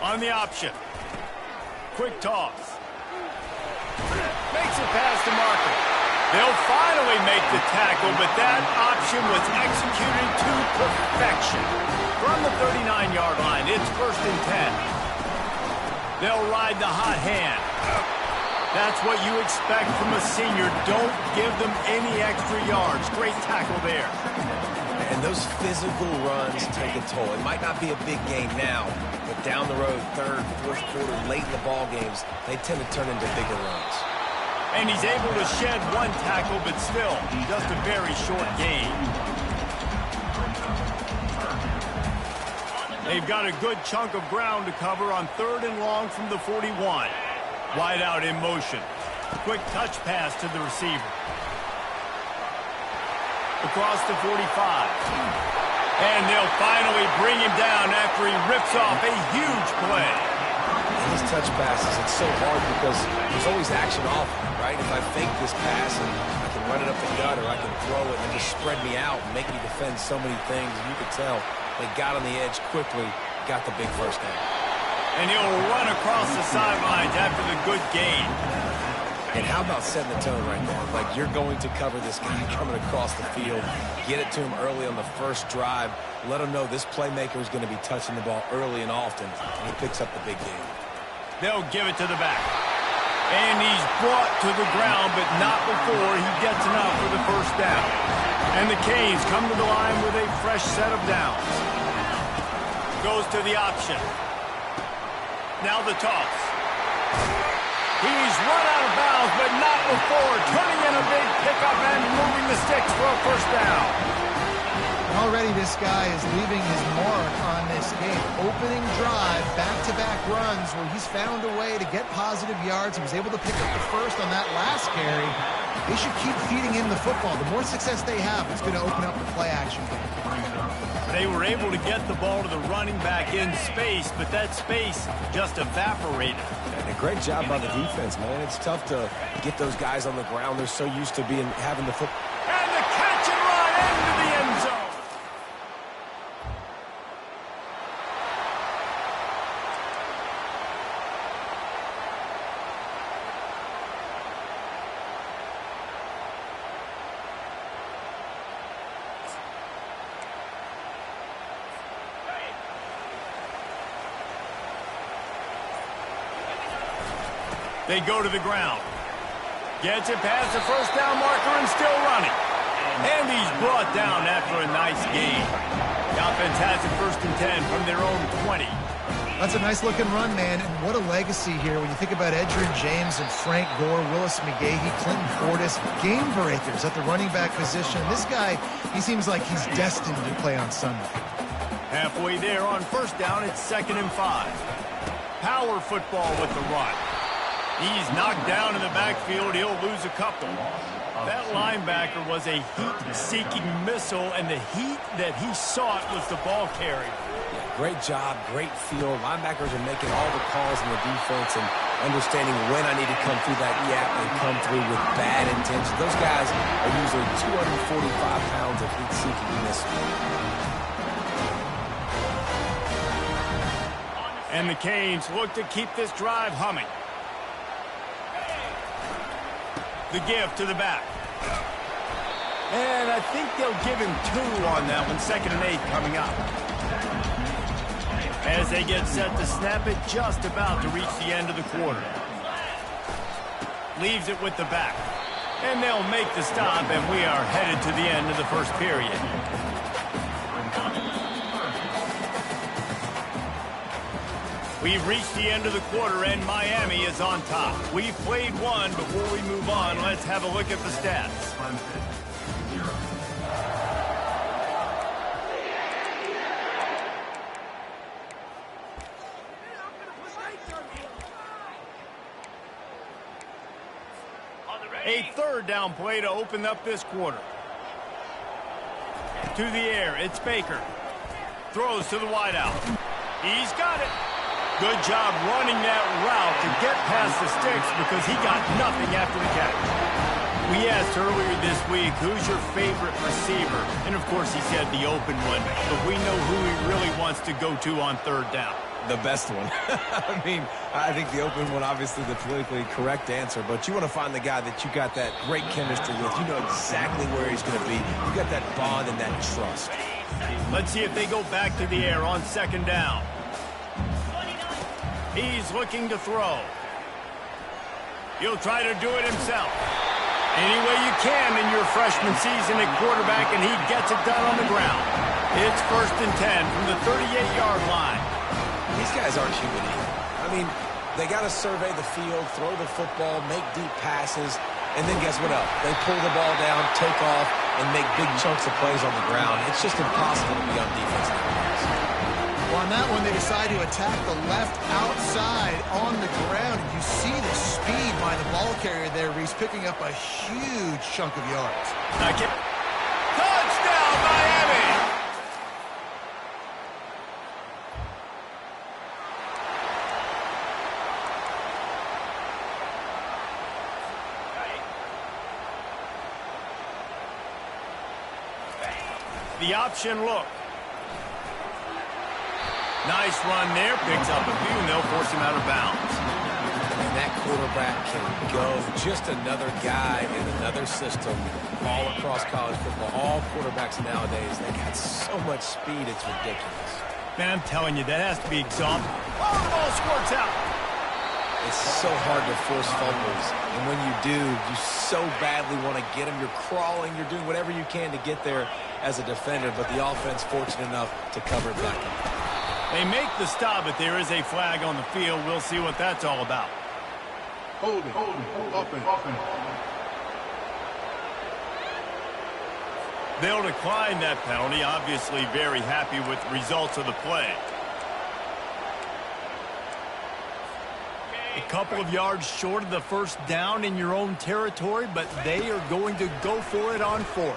On the option. Quick toss. Makes it past the marker. They'll finally make the tackle, but that option was executed to perfection. From the 39-yard line, it's 1st and 10. They'll ride the hot hand. That's what you expect from a senior. Don't give them any extra yards. Great tackle there. And those physical runs take a toll. It might not be a big game now, but down the road, 3rd, 4th quarter, late in the ball games, they tend to turn into bigger runs. And he's able to shed one tackle, but still, just a very short gain. They've got a good chunk of ground to cover on 3rd and long from the 41. Wide out in motion. Quick touch pass to the receiver. Across the 45. And they'll finally bring him down after he rips off a huge play. And these touch passes, it's so hard because there's always action off, right? If I fake this pass and I can run it up the gut or I can throw it and just spread me out and make me defend so many things. And you could tell they got on the edge quickly, got the big first down. And he'll run across the sidelines after the good gain. And how about setting the tone right there? Like, you're going to cover this guy coming across the field. Get it to him early on the first drive. Let him know this playmaker is going to be touching the ball early and often. And he picks up the big game. They'll give it to the back. And he's brought to the ground, but not before he gets enough for the first down. And the Canes come to the line with a fresh set of downs. Goes to the option. Now the toss. He's run out of bounds, but not before turning in a big pickup and moving the sticks for a first down. Already this guy is leaving his mark on this game. Opening drive, back-to-back runs where he's found a way to get positive yards. He was able to pick up the first on that last carry. They should keep feeding him the football. The more success they have, it's going to open up the play action game. They were able to get the ball to the running back in space, but that space just evaporated. And a great job by the defense, man. It's tough to get those guys on the ground. They're so used to having the football. And the catch and run into the end zone. They go to the ground. Gets it past the first down marker and still running. And he's brought down after a nice gain. The offense has it 1st and 10 from their own 20. That's a nice-looking run, man. And what a legacy here when you think about Edgerrin James and Frank Gore, Willis McGahee, Clinton Portis, game breakers at the running back position. This guy, he seems like he's destined to play on Sunday. Halfway there on first down, it's 2nd and 5. Power football with the run. He's knocked down in the backfield. He'll lose a couple. That linebacker was a heat-seeking missile, and the heat that he sought was the ball carrier. Yeah, great job, great feel. Linebackers are making all the calls in the defense and understanding when I need to come through that gap and come through with bad intention. Those guys are usually 245 pounds of heat-seeking missile. And the Canes look to keep this drive humming. The give to the back. And I think they'll give him 2 on that one. 2nd and 8 coming up. As they get set to snap it, just about to reach the end of the quarter. Leaves it with the back. And they'll make the stop, and we are headed to the end of the first period. We've reached the end of the quarter, and Miami is on top. We've played one. Before we move on, let's have a look at the stats. A 3rd down play to open up this quarter. To the air, it's Baker. Throws to the wideout. He's got it. Good job running that route to get past the sticks because he got nothing after the catch. We asked earlier this week, who's your favorite receiver? And, of course, he said the open one. But we know who he really wants to go to on 3rd down. The best one. I mean, I think the open one, obviously the politically correct answer, but you want to find the guy that you got that great chemistry with. You know exactly where he's going to be. You got that bond and that trust. Let's see if they go back to the air on second down. He's looking to throw. He'll try to do it himself. Any way you can in your freshman season at quarterback, and he gets it done on the ground. It's 1st and 10 from the 38-yard line. These guys aren't human. I mean, they got to survey the field, throw the football, make deep passes, and then guess what else? They pull the ball down, take off, and make big chunks of plays on the ground. It's just impossible to be on defense nowadays. Well, on that one, they decide to attack the left outside on the ground. You see the speed by the ball carrier there. He's picking up a huge chunk of yards. Touchdown, Miami! The option look. Nice run there. Picks up a few, and they'll force him out of bounds. And that quarterback can go. Just another guy in another system all across college football. All quarterbacks nowadays, they got so much speed, it's ridiculous. Man, I'm telling you, that has to be exhausting. Oh, the ball squirts out. It's so hard to force fumbles. And when you do, you so badly want to get them. You're crawling. You're doing whatever you can to get there as a defender, but the offense fortunate enough to cover it back up. They make the stop, but there is a flag on the field. We'll see what that's all about. Hold it. Open. They'll decline that penalty. Obviously very happy with the results of the play. A couple of yards short of the first down in your own territory, but they are going to go for it on 4th.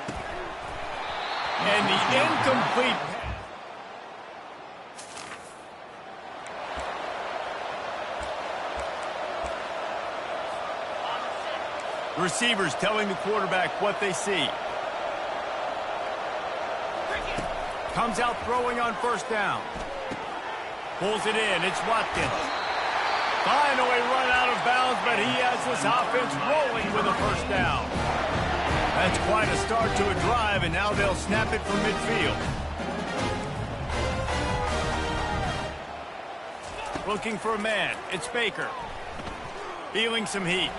And the incomplete. The receivers telling the quarterback what they see. Comes out throwing on 1st down. Pulls it in. It's Watkins. Finally run out of bounds, but he has this offense rolling with a 1st down. That's quite a start to a drive, and now they'll snap it from midfield. Looking for a man. It's Baker. Feeling some heat.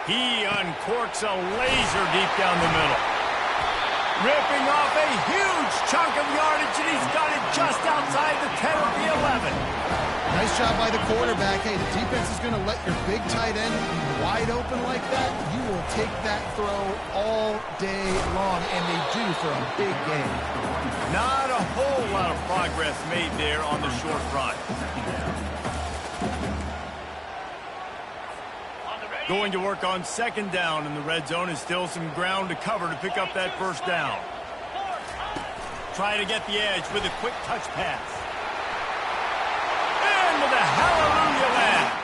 He uncorks a laser deep down the middle. Ripping off a huge chunk of yardage, and he's got it just outside the 10 of the 11. Nice job by the quarterback. Hey, the defense is going to let your big tight end be wide open like that. You will take that throw all day long, and they do for a big game. Not a whole lot of progress made there on the short run. Going to work on 2nd down, and the red zone is still some ground to cover to pick up that 1st down. Try to get the edge with a quick touch pass. And with a hallelujah land.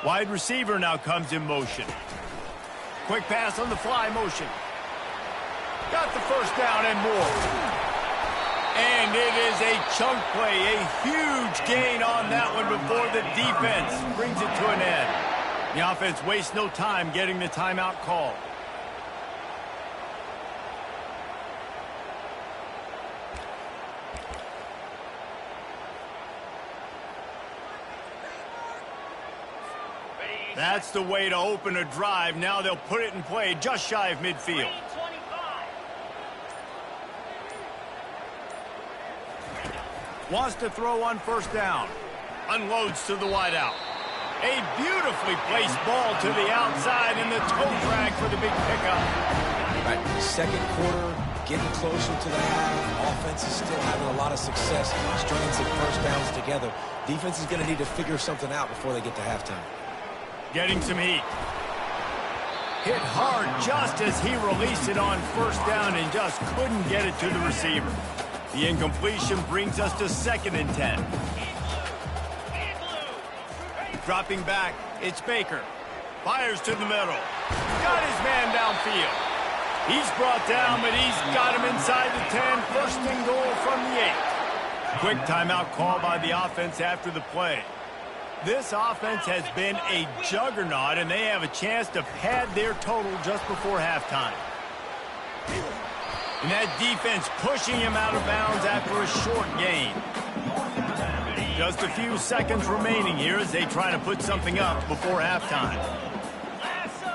Wide receiver now comes in motion. Quick pass on the fly motion. Got the 1st down and more. And it is a chunk play, a huge gain on that one before the defense brings it to an end. The offense wastes no time getting the timeout call. That's the way to open a drive. Now they'll put it in play just shy of midfield. Wants to throw on 1st down. Unloads to the wideout. A beautifully placed ball to the outside, and the toe drag for the big pickup. Right, 2nd quarter, getting closer to the half. Offense is still having a lot of success stringing some 1st downs together. Defense is going to need to figure something out before they get to halftime. Getting some heat. Hit hard just as he released it on first down and just couldn't get it to the receiver. The incompletion brings us to 2nd and 10. Dropping back, it's Baker. Fires to the middle. Got his man downfield. He's brought down, but he's got him inside the 10. First and goal from the 8. Quick timeout call by the offense after the play. This offense has been a juggernaut, and they have a chance to pad their total just before halftime. And that defense pushing him out of bounds after a short gain. Just a few seconds remaining here as they try to put something up before halftime.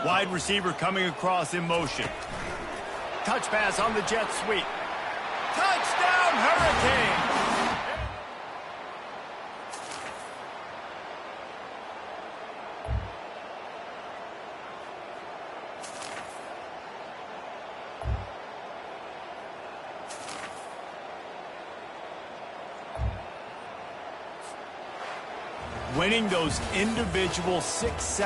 Wide receiver coming across in motion. Touch pass on the jet sweep. Touchdown, Hurricanes! Winning those individual 6